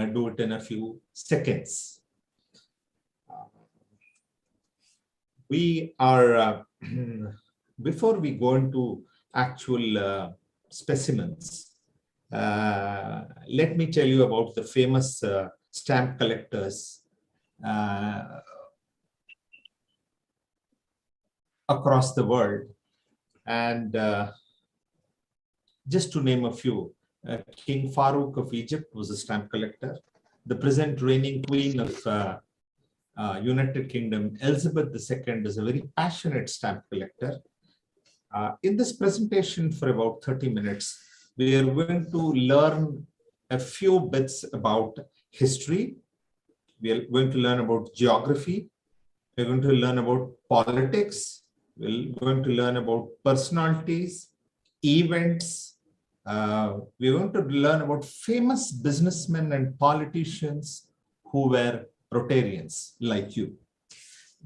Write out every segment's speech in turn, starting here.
do it in a few seconds. We are, before we go into actual specimens, let me tell you about the famous stamp collectors across the world. And just to name a few, King Farouk of Egypt was a stamp collector. The present reigning queen of United Kingdom, Elizabeth II, is a very passionate stamp collector. In this presentation for about 30 minutes, we are going to learn a few bits about history. We are going to learn about geography. We're going to learn about politics. We're going to learn about personalities, events. We're going to learn about famous businessmen and politicians who were Rotarians like you.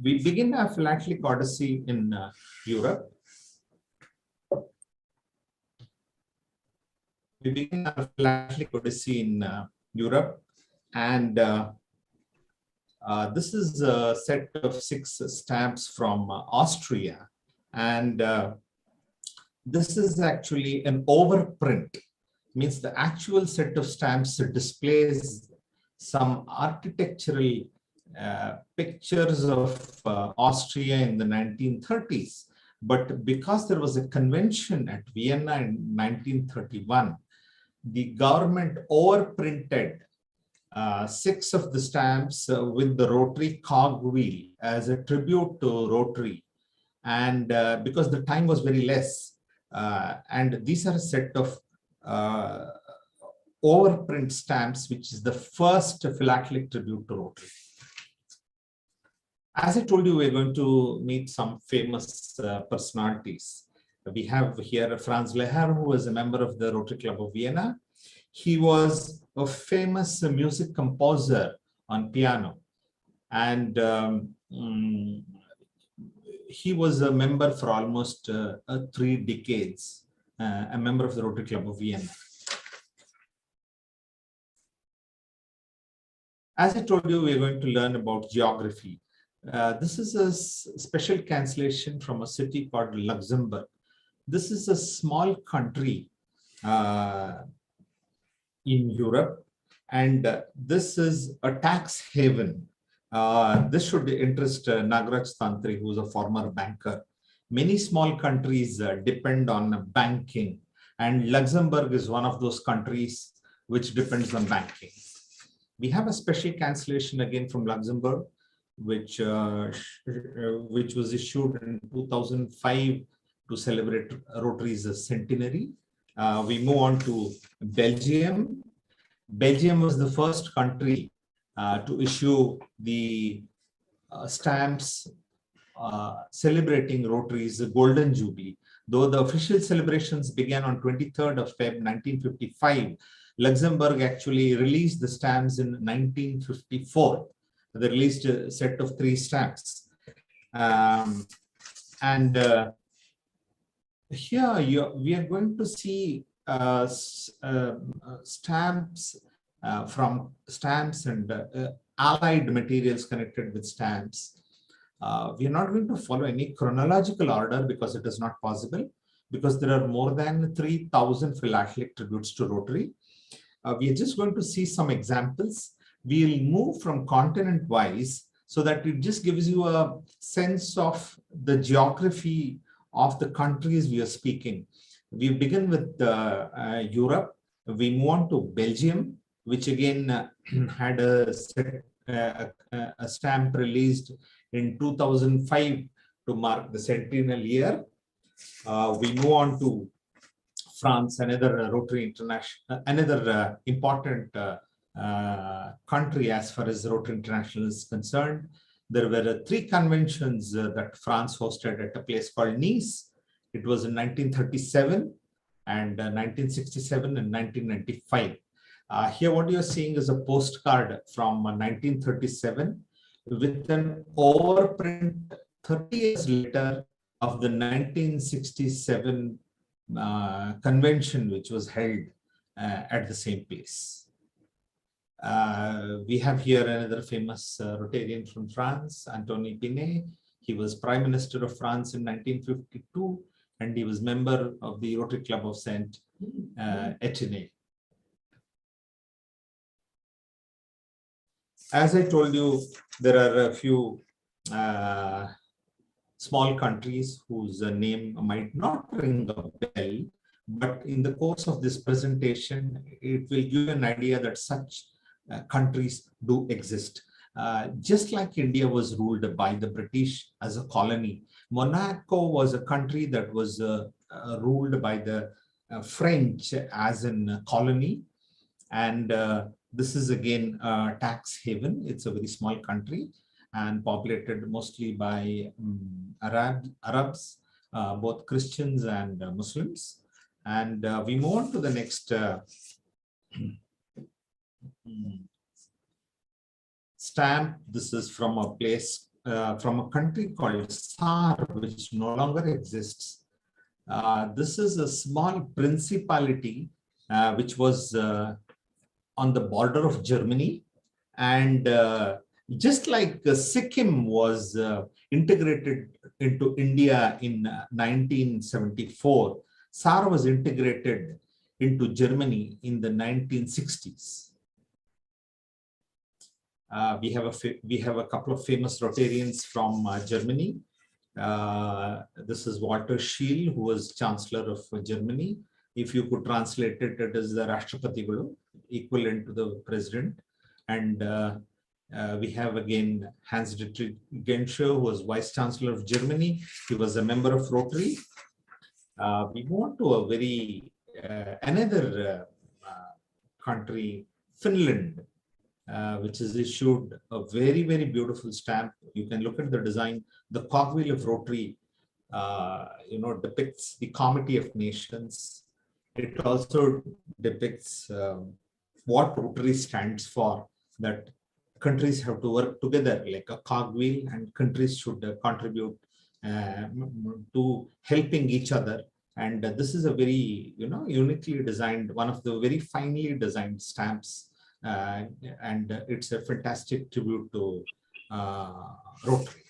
We begin our philatelic odyssey in Europe. We begin our philatelic odyssey in Europe, and this is a set of 6 stamps from Austria, and this is actually an overprint. Means the actual set of stamps displays some architectural pictures of Austria in the 1930s. But because there was a convention at Vienna in 1931, the government overprinted 6 of the stamps with the Rotary Cog Wheel as a tribute to Rotary. And because the time was very less, and these are a set of overprint stamps, which is the first philatelic tribute to Rotary. As I told you, we're going to meet some famous personalities. We have here Franz Lehar, who was a member of the Rotary Club of Vienna. He was a famous music composer on piano. And he was a member for almost 3 decades, a member of the Rotary Club of Vienna. As I told you, we're going to learn about geography. This is a special cancellation from a city called Luxembourg. This is a small country in Europe, and this is a tax haven. This should interest Nagraj Tantri, who's a former banker. Many small countries depend on banking, and Luxembourg is one of those countries which depends on banking. We have a special cancellation again from Luxembourg, which was issued in 2005 to celebrate Rotary's centenary. We move on to Belgium. Belgium was the first country to issue the stamps celebrating Rotary's Golden Jubilee. Though the official celebrations began on 23rd of Feb 1955, Luxembourg actually released the stamps in 1954. They released a set of 3 stamps. Here we are going to see stamps from stamps and allied materials connected with stamps. We are not going to follow any chronological order because it is not possible, because there are more than 3,000 philatelic tributes to Rotary. We are just going to see some examples. We'll move from continent-wise so that it just gives you a sense of the geography of the countries we are speaking. We begin with Europe. We move on to Belgium, which again had a stamp released in 2005 to mark the centennial year. We move on to France, another Rotary International, another important country as far as Rotary International is concerned. There were 3 conventions that France hosted at a place called Nice. It was in 1937 and 1967 and 1995. Here what you're seeing is a postcard from 1937 with an overprint 30 years later of the 1967 convention, which was held at the same place. we have here another famous Rotarian from France, Antoine Binet. He was Prime Minister of France in 1952, and he was member of the Rotary Club of Saint Etienne. As I told you, there are a few small countries whose name might not ring a bell, but in the course of this presentation, it will give you an idea that such countries do exist. Just like India was ruled by the British as a colony, Monaco was a country that was ruled by the French as a colony. And this is again a tax haven. It's a very small country and populated mostly by Arabs, both Christians and Muslims. And we move on to the next stamp. This is from a place, from a country called Saar, which no longer exists. This is a small principality which was on the border of Germany. And just like Sikkim was integrated into India in 1974, Saar was integrated into Germany in the 1960s. We have a couple of famous Rotarians from Germany. This is Walter Scheel, who was Chancellor of Germany. If you could translate it, it is the Rashtrapati Guru, equivalent to the president. And we have again Hans-Dietrich Genscher, who was Vice Chancellor of Germany. He was a member of Rotary. We move on to a very another country, Finland, which has issued a very, very beautiful stamp. You can look at the design. The Cog Wheel of Rotary, depicts the Comity of Nations. It also depicts what Rotary stands for, that countries have to work together like a cog wheel, and countries should contribute to helping each other. And this is a very, uniquely designed, one of the very finely designed stamps. And it's a fantastic tribute to Rotary.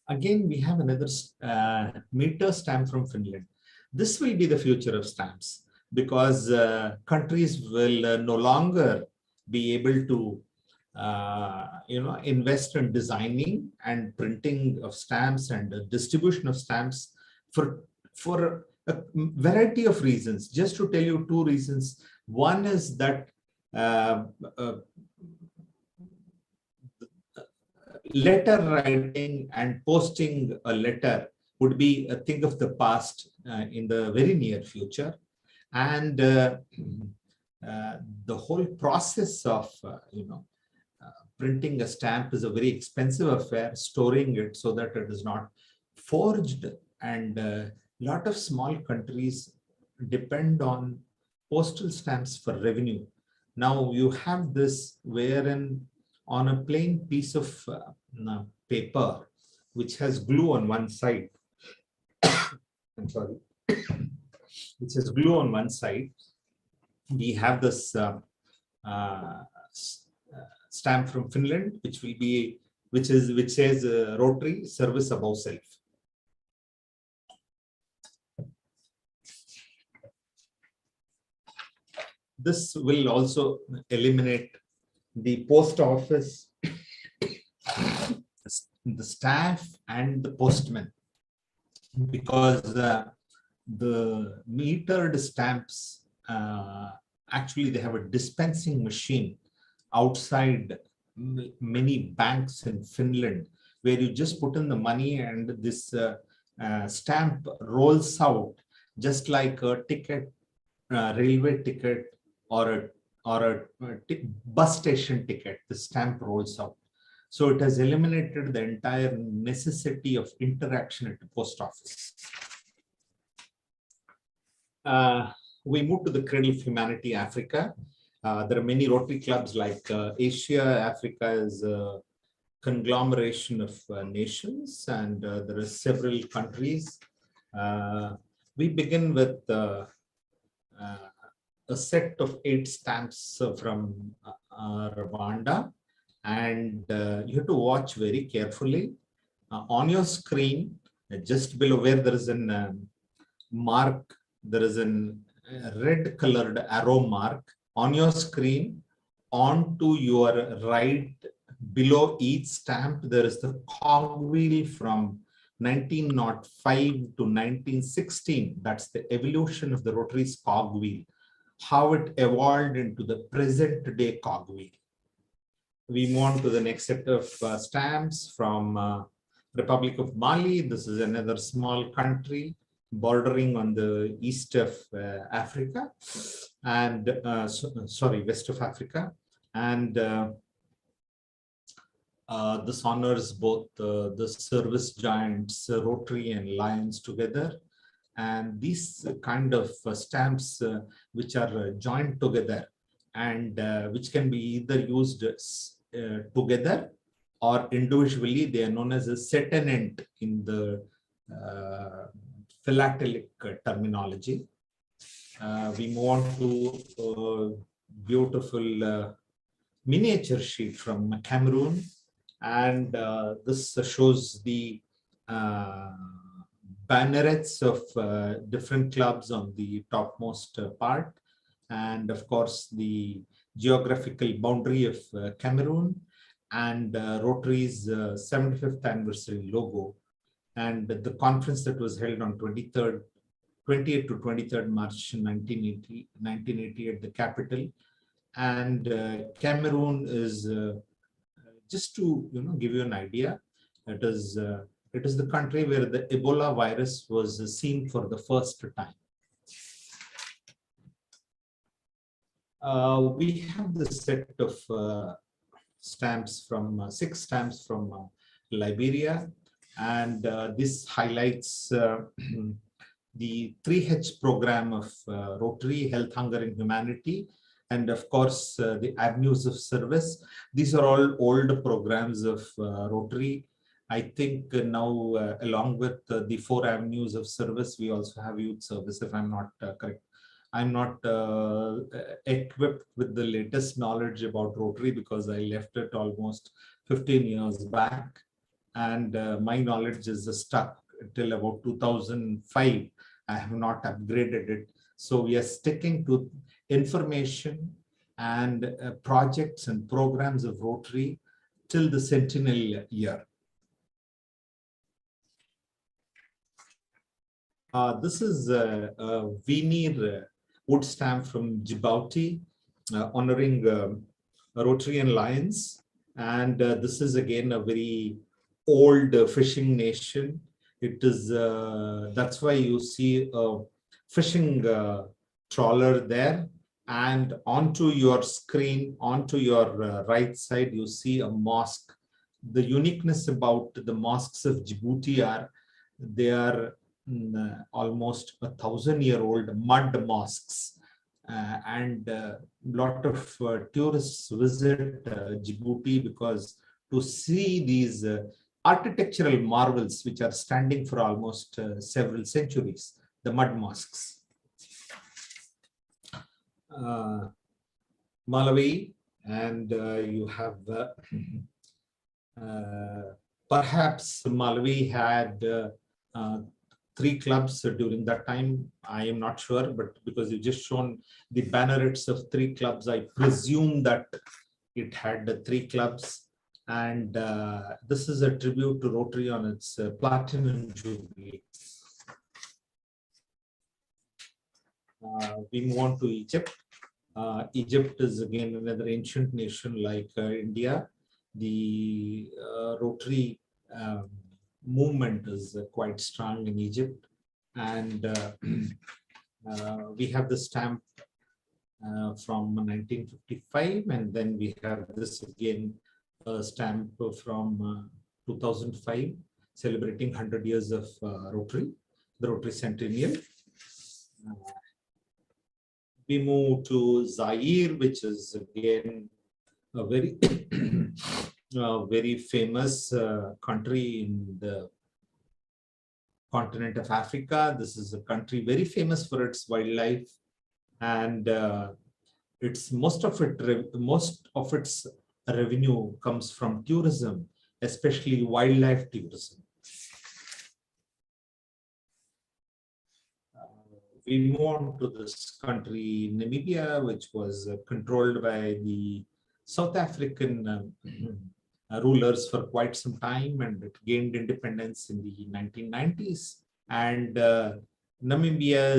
Again, we have another meter stamp from Finland. This will be the future of stamps, because countries will no longer be able to invest in designing and printing of stamps and distribution of stamps for a variety of reasons. Just to tell you two reasons. One is that letter writing and posting a letter would be a thing of the past in the very near future. And the whole process of printing a stamp is a very expensive affair, storing it so that it is not forged. And a lot of small countries depend on postal stamps for revenue. Now you have this wherein on a plain piece of paper, which has glue on one side, I'm sorry, which has glue on one side, we have this stamp from Finland, which says Rotary service above self. This will also eliminate the post office, the staff, and the postman, because the metered stamps, actually they have a dispensing machine outside many banks in Finland, where you just put in the money and this stamp rolls out just like a ticket, railway ticket, or a bus station ticket. The stamp rolls out. So it has eliminated the entire necessity of interaction at the post office. We move to the Cradle of Humanity, Africa. There are many Rotary clubs like Asia. Africa is a conglomeration of nations, and there are several countries. We begin with a set of 8 stamps from Rwanda, and you have to watch very carefully. On your screen, just below where there is an mark, there is an red colored arrow mark on your screen. On to your right, below each stamp, there is the cog wheel from 1905 to 1916. That's the evolution of the Rotary cog wheel, how it evolved into the present day cog wheel. We move on to the next set of stamps from Republic of Mali. This is another small country bordering on the east of Africa, and sorry, west of Africa. And this honors both the service giants, Rotary and Lions together. And these kind of stamps which are joined together and which can be either used together or individually, they are known as a settlement in the philatelic terminology. We move on to beautiful miniature sheet from Cameroon, and this shows the bannerets of different clubs on the topmost part, and of course the geographical boundary of Cameroon, and Rotary's 75th anniversary logo, and the conference that was held on 28th to 23rd March 1980 at the capital. And Cameroon is, just to give you an idea, it is the country where the Ebola virus was seen for the first time. We have the set of stamps from 6 stamps from Liberia, and this highlights the 3H program of Rotary, Health, Hunger, and Humanity, and of course the avenues of service. These are all old programs of Rotary. I think now, along with the 4 avenues of service, we also have youth service, if I'm not correct. I'm not equipped with the latest knowledge about Rotary because I left it almost 15 years back, and my knowledge is stuck till about 2005. I have not upgraded it. So we are sticking to information and projects and programs of Rotary till the centennial year. This is a Veneer wood stamp from Djibouti, honoring Rotary and Lions. And this is again a very old fishing nation. It is, that's why you see a fishing trawler there. And onto your screen, onto your right side, you see a mosque. The uniqueness about the mosques of Djibouti are, they are almost 1,000-year-old mud mosques, and a lot of tourists visit Djibouti because to see these architectural marvels which are standing for almost several centuries, the mud mosques. Malawi, and you have perhaps Malawi had 3 clubs during that time. I am not sure, but because you've just shown the bannerets of 3 clubs, I presume that it had 3 clubs. And this is a tribute to Rotary on its platinum jubilee. We move on to Egypt. Egypt is again another ancient nation like India. The Rotary movement is quite strong in Egypt, and we have the stamp from 1955, and then we have this again stamp from 2005 celebrating 100 years of Rotary, the Rotary Centennial. We move to Zaire, which is again a very very famous country in the continent of Africa. This is a country very famous for its wildlife, and it's most of its revenue comes from tourism, especially wildlife tourism. We move on to this country, Namibia, which was controlled by the South African rulers for quite some time, and it gained independence in the 1990s. And Namibia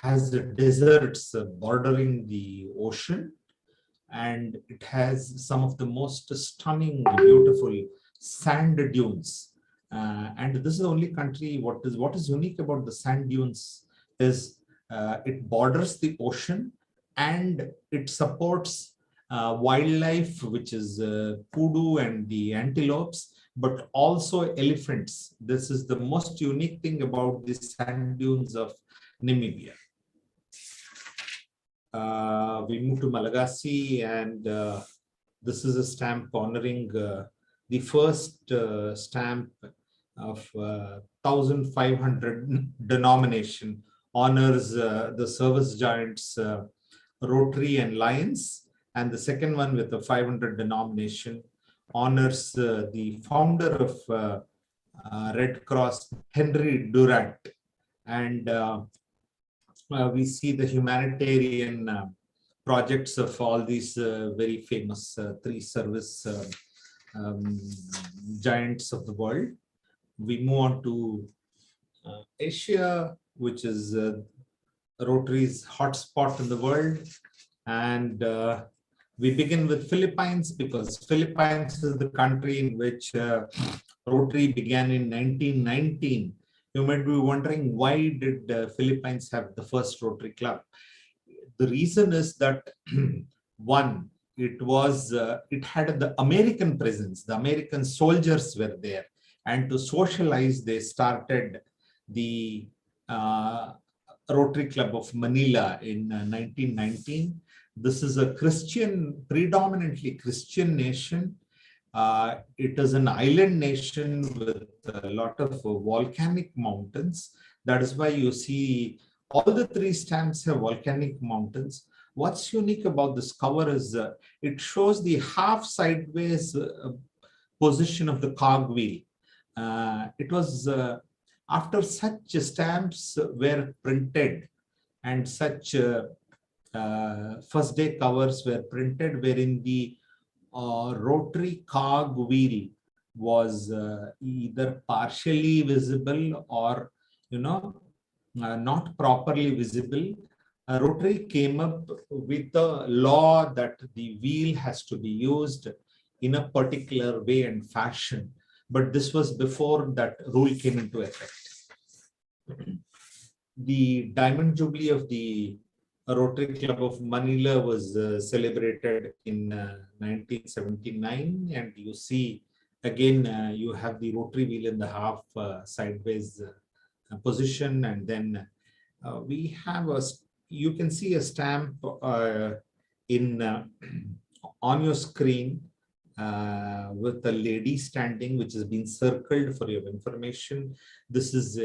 has deserts bordering the ocean, and it has some of the most stunning, beautiful sand dunes. And this is the only country. What is unique about the sand dunes is it borders the ocean, and it supports wildlife, which is kudu and the antelopes, but also elephants. This is the most unique thing about the sand dunes of Namibia. We move to Malagasy, and this is a stamp honoring the first stamp of 1,500 denomination, honors the service giants Rotary and Lions, and the second one with the 500 denomination honors the founder of Red Cross, Henry Durant. And we see the humanitarian projects of all these very famous three service giants of the world. We move on to Asia, which is Rotary's hotspot in the world. And we begin with Philippines, because Philippines is the country in which Rotary began in 1919. You might be wondering, why did Philippines have the first Rotary Club? The reason is that one, it had the American presence. The American soldiers were there, and to socialize, they started the Rotary Club of Manila in 1919. This is a predominantly Christian nation. It is an island nation with a lot of volcanic mountains. That is why you see all the three stamps have volcanic mountains. What's unique about this cover is it shows the half sideways position of the cog wheel. It was after such stamps were printed, and such first day covers were printed, wherein the Rotary Cog Wheel was either partially visible or, not properly visible. Rotary came up with a law that the wheel has to be used in a particular way and fashion. But this was before that rule came into effect. The Diamond Jubilee of the Rotary Club of Manila was celebrated in 1979, and you see again you have the rotary wheel in the half sideways position, and then we have you can see a stamp in on your screen with a lady standing, which has been circled for your information. This is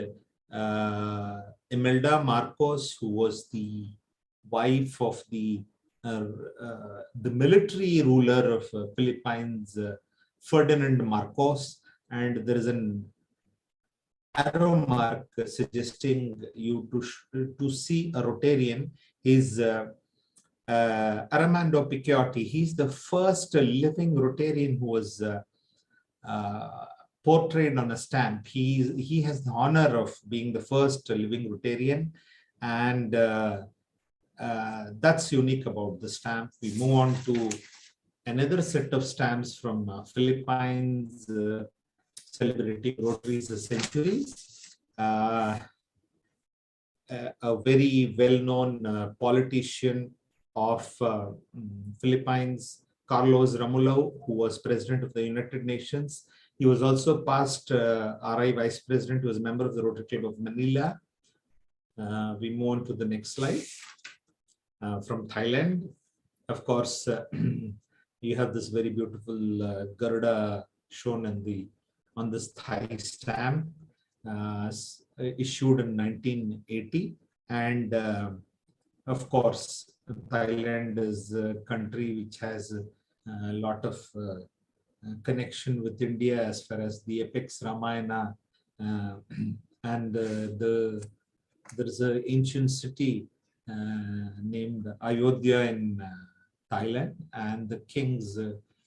Imelda Marcos, who was the wife of the military ruler of Philippines, Ferdinand Marcos, and there is an arrow mark suggesting you to see a Rotarian. Is Armando Picchiotti. He's the first living Rotarian who was portrayed on a stamp. He has the honor of being the first living Rotarian, and that's unique about the stamp. We move on to another set of stamps from Philippines, celebrating Rotary's centuries. A very well-known politician of Philippines, Carlos Romulo, who was president of the United Nations. He was also past RI vice president. He was a member of the Rotary Club of Manila. We move on to the next slide. From Thailand, of course, you have this very beautiful Garuda shown on this Thai stamp, issued in 1980, and Of course, Thailand is a country which has a lot of connection with India as far as the epics Ramayana, and there is an ancient city named Ayodhya in Thailand, and the kings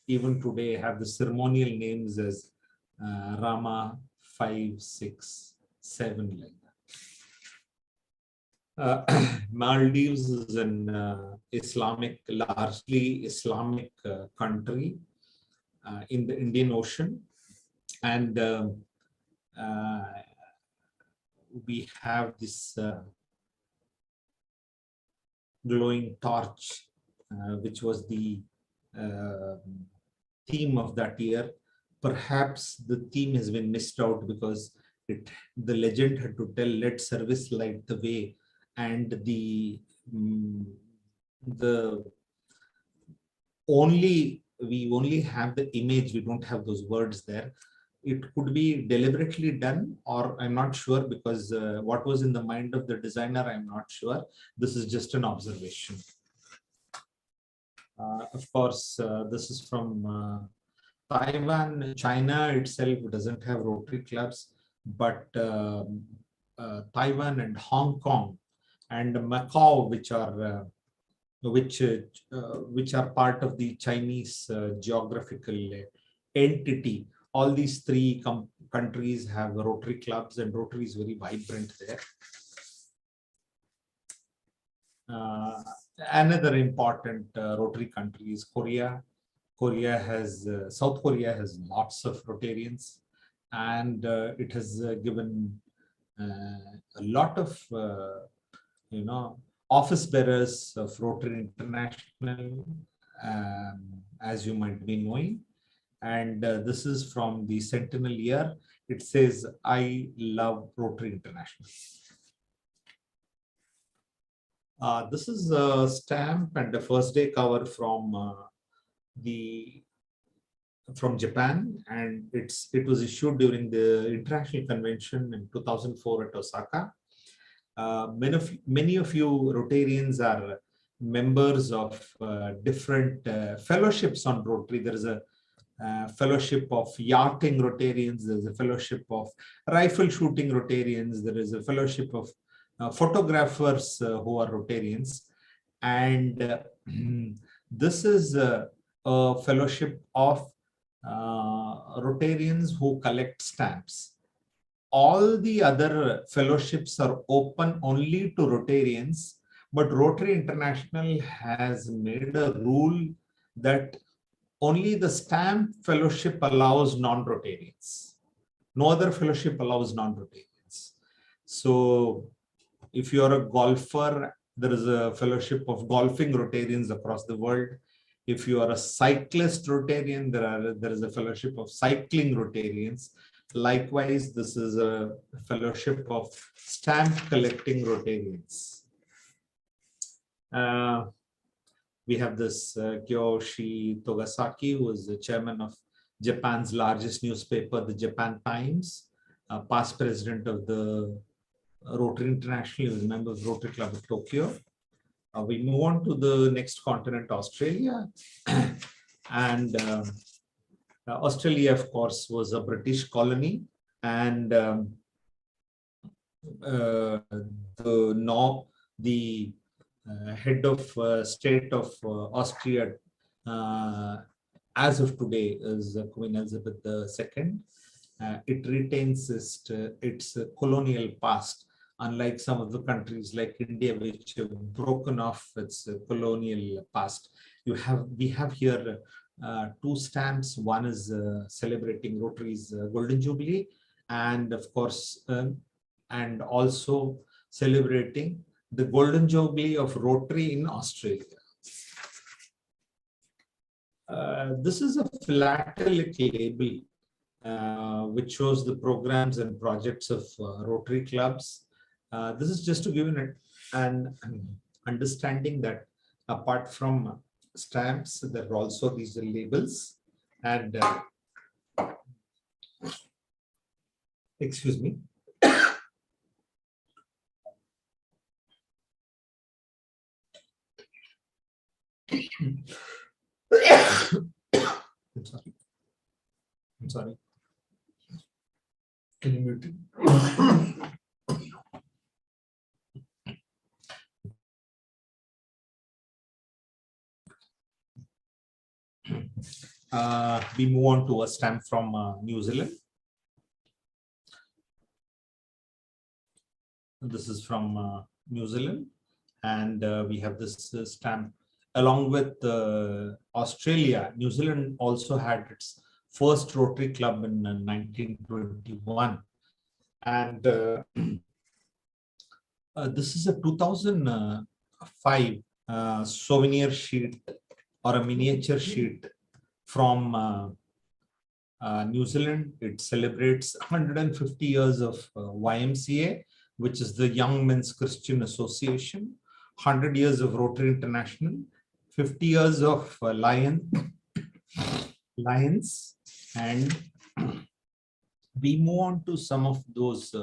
even today have the ceremonial names as Rama 5, 6, 7, like that. Maldives is an largely Islamic country in the Indian Ocean, and we have this glowing torch, which was the theme of that year. Perhaps the theme has been missed out because the legend had to tell, let service light the way, and we only have the image, we don't have those words there. It could be deliberately done, or I'm not sure, because what was in the mind of the designer, I'm not sure. This is just an observation. Of course, this is from Taiwan. China itself doesn't have Rotary clubs, but Taiwan and Hong Kong and Macau, which are part of the Chinese geographical entity. All these three countries have Rotary clubs, and Rotary is very vibrant there. Another important Rotary country is Korea. South Korea has lots of Rotarians, and it has given a lot of office bearers of Rotary International, as you might be knowing. And this is from the centennial year. It says, I love Rotary International. This is a stamp and a first day cover from Japan, and it was issued during the International Convention in 2004 at Osaka. Many of you Rotarians are members of different fellowships on Rotary. There is a fellowship of yachting Rotarians, there is a fellowship of rifle shooting Rotarians, there is a fellowship of photographers who are Rotarians, and this is a fellowship of Rotarians who collect stamps. All the other fellowships are open only to Rotarians, but Rotary International has made a rule that only the stamp fellowship allows non-Rotarians. No other fellowship allows non-Rotarians. So if you are a golfer, there is a fellowship of golfing Rotarians across the world. If you are a cyclist Rotarian, there is a fellowship of cycling Rotarians. Likewise, this is a fellowship of stamp collecting Rotarians. We have this Kiyoshi Togasaki, who is the chairman of Japan's largest newspaper, the Japan Times, past president of the Rotary International, he was a member of Rotary Club of Tokyo. We move on to the next continent, Australia. And Australia, of course, was a British colony, and the head of state of Austria as of today is Queen Elizabeth II. It retains its colonial past, unlike some of the countries like India, which have broken off its colonial past. We have here two stamps. One is celebrating Rotary's Golden Jubilee, and of course, and also celebrating the Golden Jubilee of Rotary in Australia. This is a philatelic label which shows the programs and projects of Rotary clubs. This is just to give an understanding that apart from stamps, there are also these labels. And excuse me. I'm sorry. I'm sorry. Can you mute it? We move on to a stamp from New Zealand. This is from New Zealand, and we have this stamp along with Australia. New Zealand also had its first Rotary Club in 1921, and this is a 2005 souvenir sheet or a miniature sheet from New Zealand. It celebrates 150 years of YMCA, which is the Young Men's Christian Association, 100 years of Rotary International, 50 years of Lions, and we move on to some of those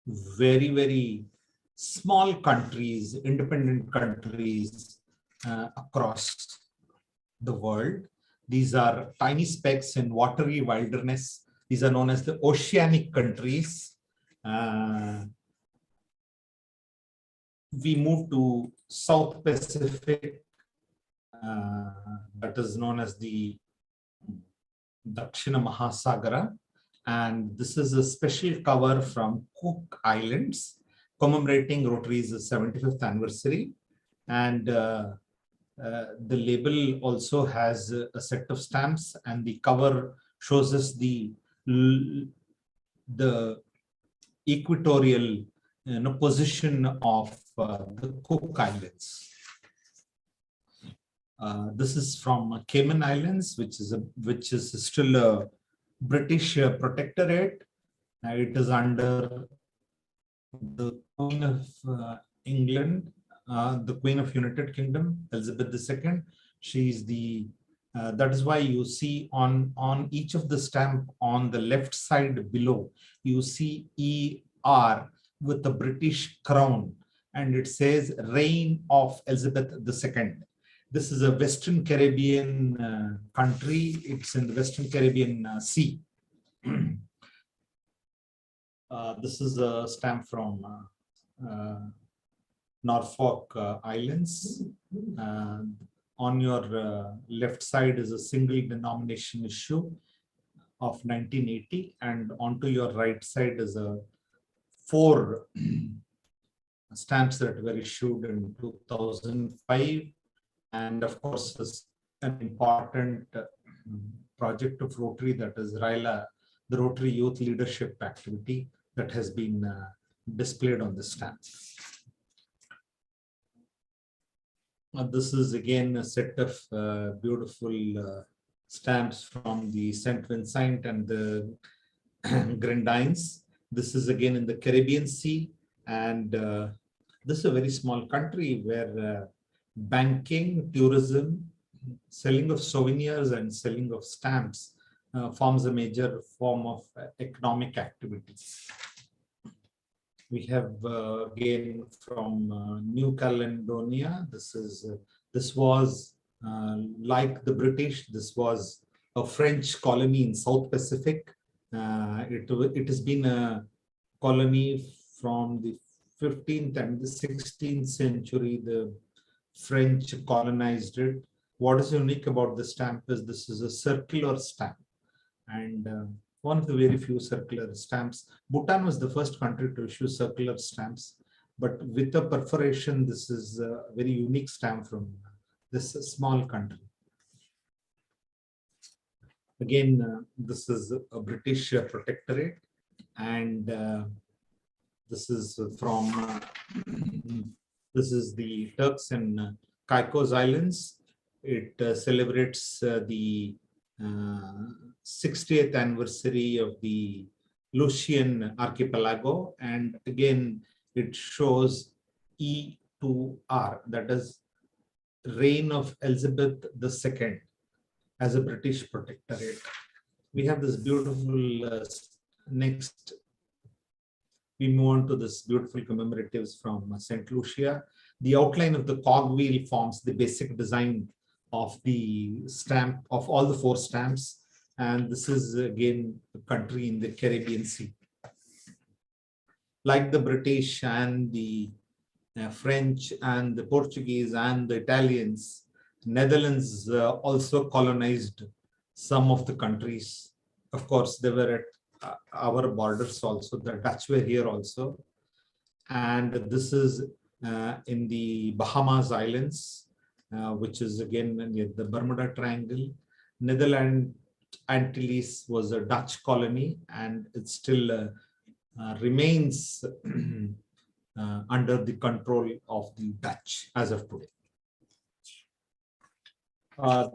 very, very small countries, independent countries across the world. These are tiny specks in watery wilderness. These are known as the oceanic countries. We move to South Pacific, that is known as the Dakshina Mahasagara. And this is a special cover from Cook Islands commemorating Rotary's 75th anniversary. And the label also has a set of stamps, and the cover shows us the equatorial position of the Cook Islands. This is from Cayman Islands, which is still a British protectorate. It is under the Queen of England, the Queen of United Kingdom, Elizabeth II. She's the that is why you see on each of the stamp on the left side below, you see ER with the British crown, and it says Reign of Elizabeth II. This is a Western Caribbean country. It's in the Western Caribbean Sea. This is a stamp from Norfolk Islands. On your left side is a single denomination issue of 1980, and onto your right side is a 4 stamps that were issued in 2005. And of course, an important project of Rotary, that is RILA, the Rotary Youth Leadership Activity, that has been displayed on the stamp. This is again a set of beautiful stamps from the St. Vincent and the Grenadines. This is again in the Caribbean Sea, and this is a very small country where banking, tourism, selling of souvenirs, and selling of stamps forms a major form of economic activity. We have again from New Caledonia. This was like the British. This was a French colony in South Pacific. It has been a colony from the 15th and the 16th century. The French colonized it. What is unique about the stamp is this is a circular stamp, and one of the very few circular stamps. Bhutan was the first country to issue circular stamps, but with a perforation, this is a very unique stamp from this small country. Again, this is a British protectorate, and this is from this is the Turks and Caicos Islands. It celebrates the 60th anniversary of the Lucian Archipelago, and again it shows E2R, that is Reign of Elizabeth II as a British protectorate. We have this beautiful next. We move on to this beautiful commemoratives from St. Lucia. The outline of the cog wheel forms the basic design of the stamp of all the 4 stamps. And this is again a country in the Caribbean Sea. Like the British and the French and the Portuguese and the Italians, Netherlands also colonized some of the countries. Of course, they were at our borders also. The Dutch were here also. And this is in the Bahamas Islands, which is again near the Bermuda Triangle. Netherlands Antilles was a Dutch colony, and it still remains under the control of the Dutch as of today.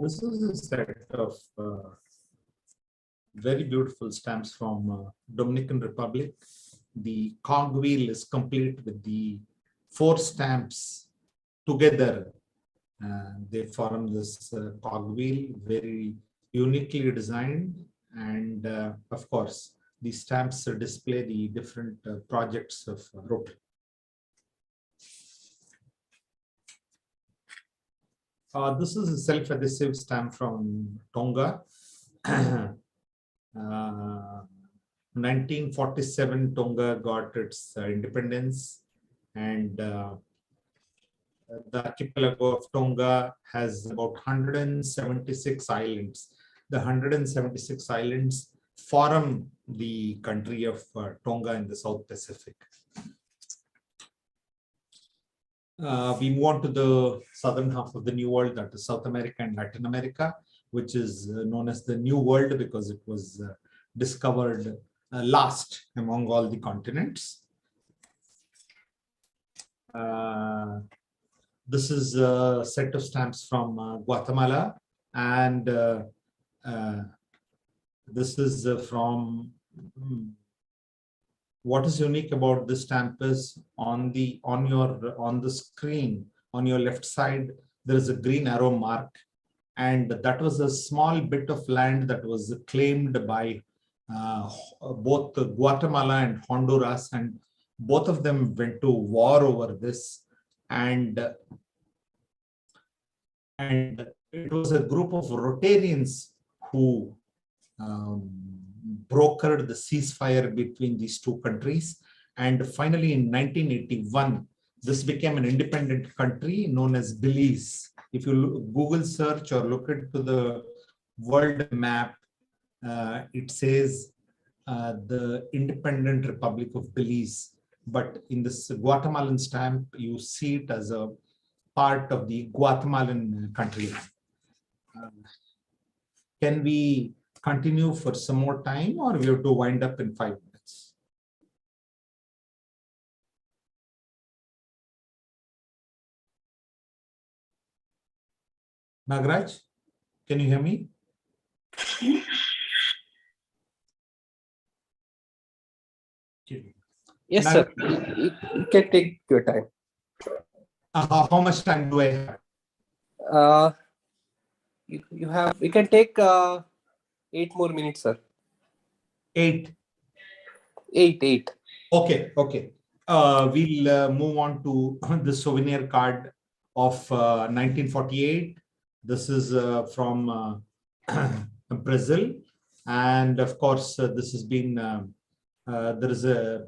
This is a set of very beautiful stamps from Dominican Republic. The cog wheel is complete with the 4 stamps together. They form this cog wheel, very uniquely designed. And of course, the stamps display the different projects of Rotary. This is a self-adhesive stamp from Tonga. 1947, Tonga got its independence, and the archipelago of Tonga has about 176 islands. The 176 islands form the country of Tonga in the South Pacific. We move on to the southern half of the New World, that is South America and Latin America, which is known as the New World because it was discovered last among all the continents. This is a set of stamps from Guatemala, and this is from what is unique about this stamp is on the screen on your left side there is a green arrow mark, and that was a small bit of land that was claimed by both Guatemala and Honduras, and both of them went to war over this, and it was a group of Rotarians who brokered the ceasefire between these 2 countries. And finally, in 1981, this became an independent country known as Belize. If you Google search or look into the world map, it says the Independent Republic of Belize. But in this Guatemalan stamp, you see it as a part of the Guatemalan country. Can we continue for some more time, or we have to wind up in 5 minutes? Nagraj, can you hear me? Yes, sir. You can take your time. How much time do I have? You can take 8 more minutes, sir. 8. 8. Okay. We'll move on to the souvenir card of 1948. This is from Brazil, and of course this has been there is a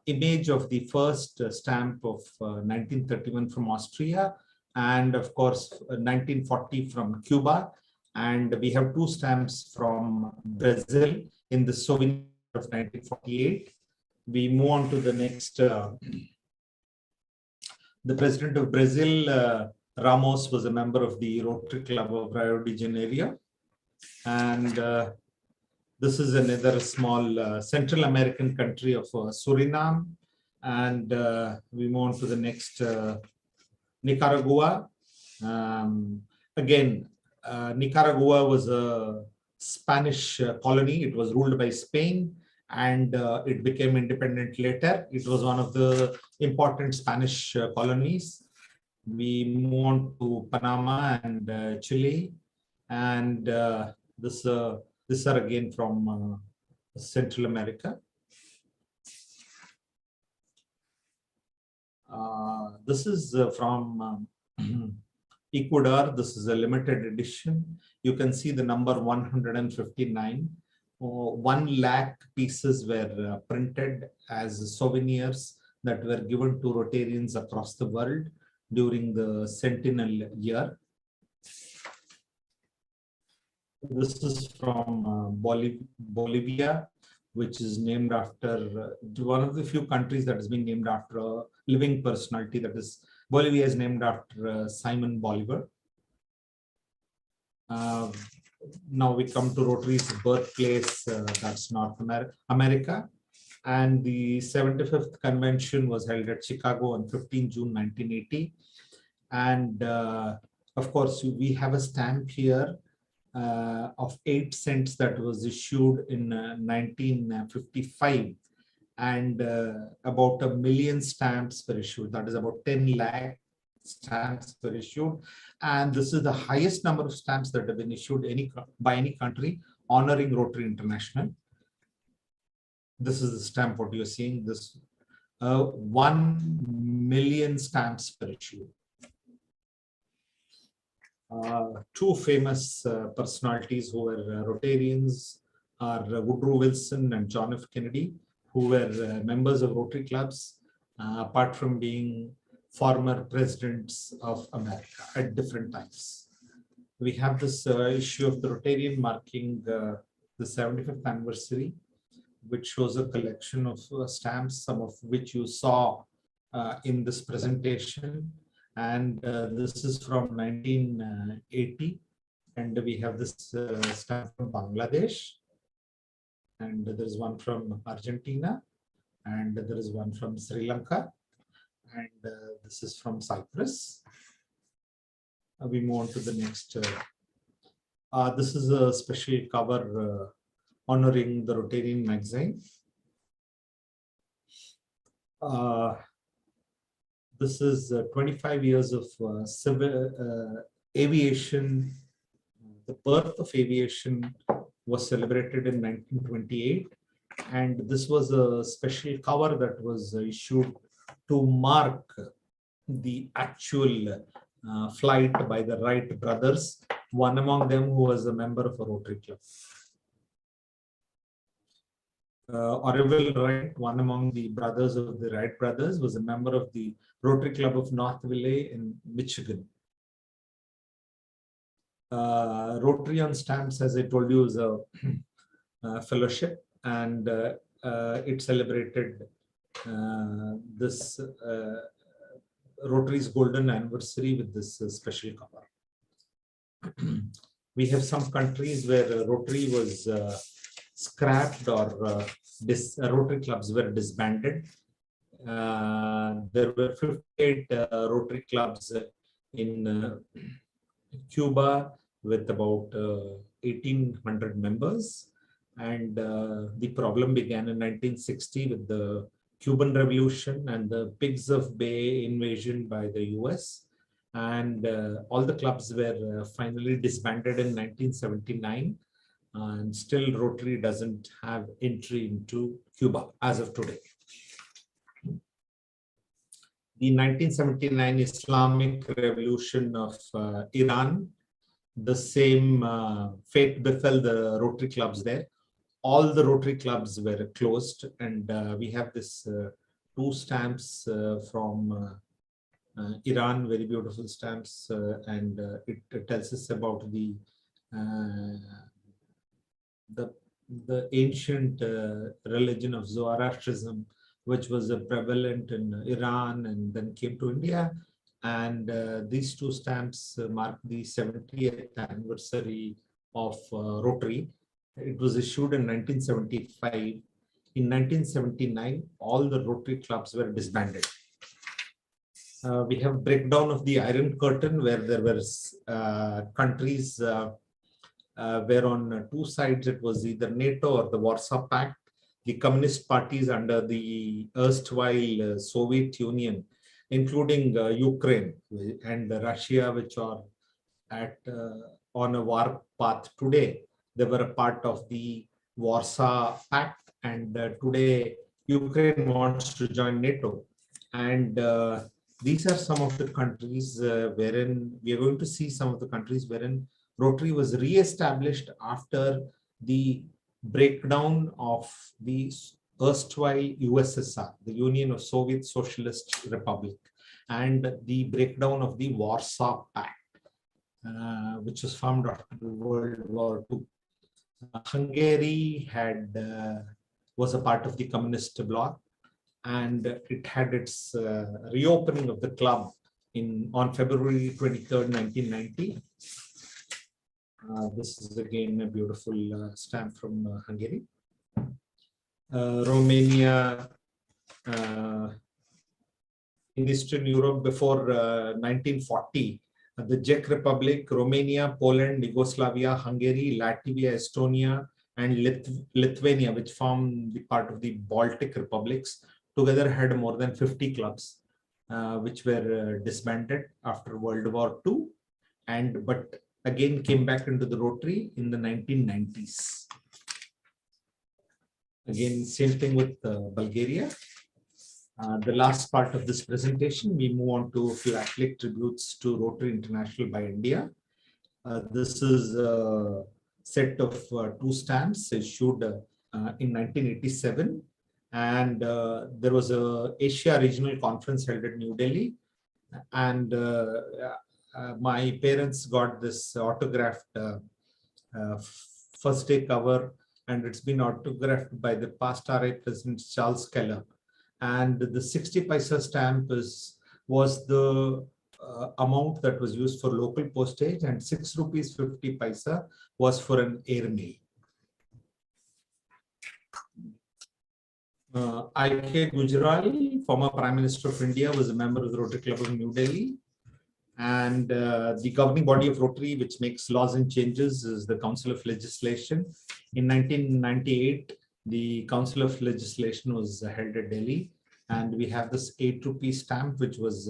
image of the first stamp of 1931 from Austria, and of course 1940 from Cuba, and we have 2 stamps from Brazil in the souvenir of 1948. We move on to the next. The president of Brazil, Ramos, was a member of the Rotary Club of Rio de Janeiro, and this is another small Central American country of Suriname, and we move on to the next. Nicaragua. Again, Nicaragua was a Spanish colony. It was ruled by Spain, and it became independent later. It was one of the important Spanish colonies. We move on to Panama and Chile, and this are again from Central America. This is from Ecuador, this is a limited edition. You can see the number 159. 1 lakh pieces were printed as souvenirs that were given to Rotarians across the world during the centennial year. This is from Bolivia, which is named after one of the few countries that has been named after a living personality. That is, Bolivia is named after Simon Bolivar. Now we come to Rotary's birthplace, that's North America. And the 75th convention was held at Chicago on 15 June 1980. And of course, we have a stamp here of 8 cents that was issued in 1955. And about 1 million stamps were issued. That is about 10 lakh stamps were issued. And this is the highest number of stamps that have been issued by any country honoring Rotary International. This is the stamp, what you're seeing, this 1 million stamps per issue. Two famous personalities who were Rotarians are Woodrow Wilson and John F. Kennedy, who were members of Rotary clubs, apart from being former presidents of America at different times. We have this issue of the Rotarian marking the 75th anniversary, which shows a collection of stamps, some of which you saw in this presentation. And this is from 1980. And we have this stamp from Bangladesh. And there is one from Argentina. And there is one from Sri Lanka. And this is from Cyprus. We move on to the next. This is a special cover honoring the Rotarian magazine. This is 25 years of civil aviation. The birth of aviation was celebrated in 1928. And this was a special cover that was issued to mark the actual flight by the Wright brothers, one among them who was a member of a Rotary club. Orville Wright, one among the brothers of the Wright brothers, was a member of the Rotary Club of Northville in Michigan. Rotary on stamps, as I told you, is a fellowship, and it celebrated this Rotary's golden anniversary with this special cover. We have some countries where Rotary was scrapped or Rotary clubs were disbanded. There were 58 Rotary clubs in Cuba with about 1,800 members. And the problem began in 1960 with the Cuban Revolution and the Pigs of Bay invasion by the US. And all the clubs were finally disbanded in 1979. And still Rotary doesn't have entry into Cuba as of today. The 1979 Islamic Revolution of Iran, the same fate befell the Rotary clubs there. All the Rotary clubs were closed, and we have this 2 stamps from Iran, very beautiful stamps, and it tells us about the ancient religion of Zoroastrianism, which was prevalent in Iran and then came to India. And these 2 stamps mark the 70th anniversary of Rotary. It was issued in 1975. In 1979, all the Rotary clubs were disbanded. We have breakdown of the Iron Curtain, where there were countries where on 2 sides it was either NATO or the Warsaw Pact, the communist parties under the erstwhile Soviet Union, including Ukraine and Russia, which are on a war path today. They were a part of the Warsaw Pact, and today Ukraine wants to join NATO. And these are some of the countries wherein we are going to see some of the countries wherein Rotary was re-established after the breakdown of the erstwhile USSR, the Union of Soviet Socialist Republic, and the breakdown of the Warsaw Pact, which was formed after World War II. Hungary was a part of the communist bloc, and it had its reopening of the club on February 23rd, 1990. This is again a beautiful stamp from Hungary. Romania, in Eastern Europe before 1940, the Czech Republic, Romania, Poland, Yugoslavia, Hungary, Latvia, Estonia, and Lithuania, which form the part of the Baltic republics, together had more than 50 clubs, which were disbanded after World War II, but again came back into the Rotary in the 1990s. Again, same thing with Bulgaria. The last part of this presentation, we move on to philatelic tributes to Rotary International by India. This is a set of 2 stamps issued in 1987. And there was a Asia Regional Conference held at New Delhi. And my parents got this autographed first day cover, and it's been autographed by the past RI President Charles Keller. And the 60 paisa stamp was the amount that was used for local postage, and 6 rupees 50 paisa was for an airmail. I.K. Gujral, former Prime Minister of India, was a member of the Rotary Club of New Delhi. And the governing body of Rotary, which makes laws and changes, is the Council of Legislation. In 1998, the Council of Legislation was held at Delhi, and we have this 8 rupee stamp, which was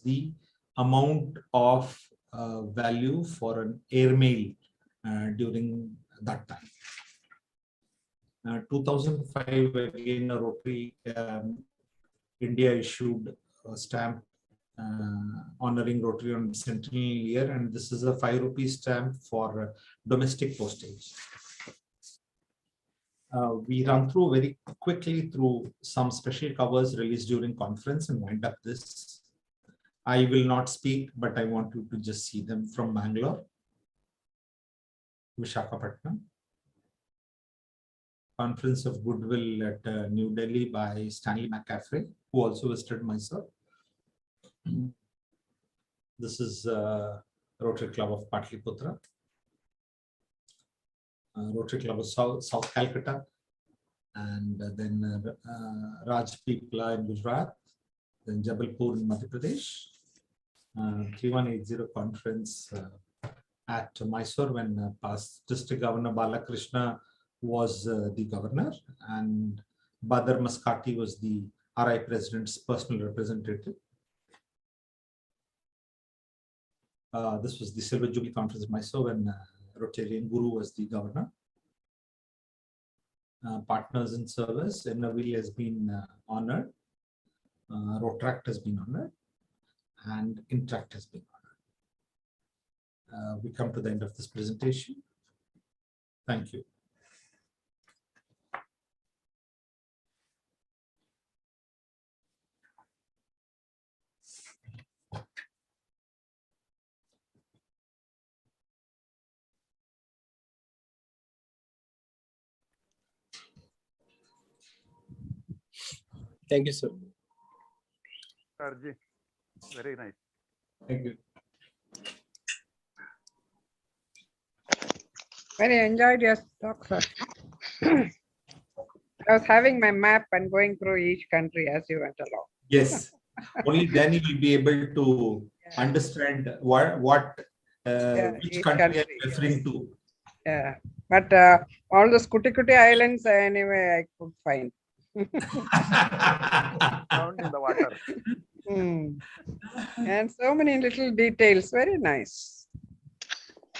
the amount of value for an airmail during that time. 2005, again, a Rotary India issued a stamp honoring Rotary on centennial year, and this is a 5 rupee stamp for domestic postage. We run through very quickly through some special covers released during conference and wind up this. I will not speak, but I want you to just see them from Bangalore, Visakhapatnam. Conference of Goodwill at New Delhi by Stanley McCaffrey, who also visited Mysore. This is Rotary Club of Patliputra, Rotary Club of South Calcutta, and then Rajpipla in Gujarat, then Jabalpur in Madhya Pradesh. 3180 conference at Mysore when past District Governor Balakrishna was the governor, and Badar Maskati was the RI President's personal representative. This was the Silver Jubilee Conference in Mysore when Rotarian Guru was the governor. Partners in service, Navili has been honored, Rotract has been honored, and Intract has been honored. We come to the end of this presentation. Thank you. Thank you, sir. Sarji, very nice. Thank you. Very enjoyed your talk, sir. I was having my map and going through each country as you went along. Yes, only then you will be able to understand which country I'm referring to. Yeah, but all the Kuti Islands, anyway, I could find. Found in the water. And so many little details, very nice,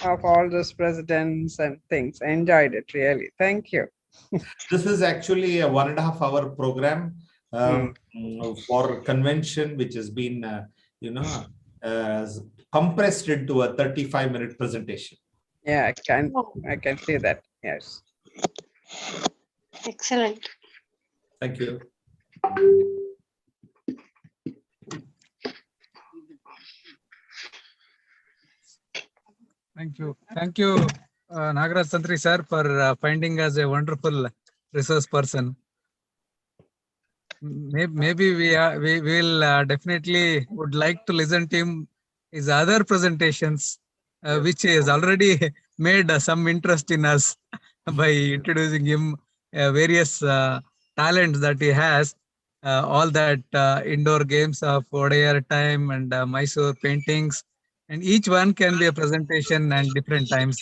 of all those presidents and things. I enjoyed it, really. Thank you. This is actually a 1.5 hour program. for convention, which has been, compressed into a 35-minute presentation. Yeah, I can see that. Yes. Excellent. Thank you. Thank you, Nagaraj Tantri sir, for finding us a wonderful resource person. Maybe we will definitely would like to listen to him his other presentations, which has already made some interest in us by introducing him various talents that he has. All that indoor games of Odair time and Mysore paintings, and each one can be a presentation and different times.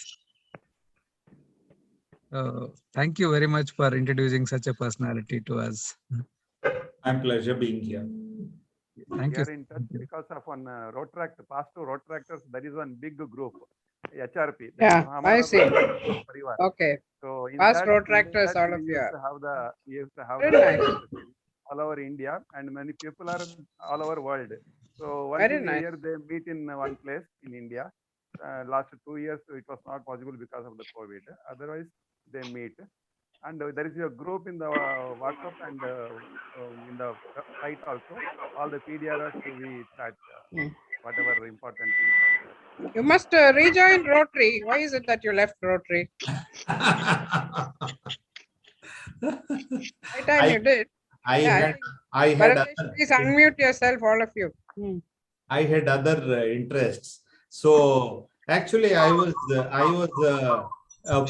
Thank you very much for introducing such a personality to us. My pleasure being here. Thank We you. are in touch because of one Rotaract, past two Rotaractors. There is one big group, HRP. that Yeah, is I Hamara see. Parivar. Okay. So in Past that, Rotaractors, all of we you used are. to have Very the nice. all over India, and many people are all over world. So once Very in a nice. year they meet in one place in India. Last 2 years it was not possible because of the COVID. Otherwise they meet, and there is a group in the WhatsApp and in the site also. All the PDRs we chat whatever important things. You must rejoin Rotary. Why is it that you left Rotary? Right time you did. I Yeah, had Bharateshwar, other, please unmute yourself, all of you. I had other interests. So actually, I was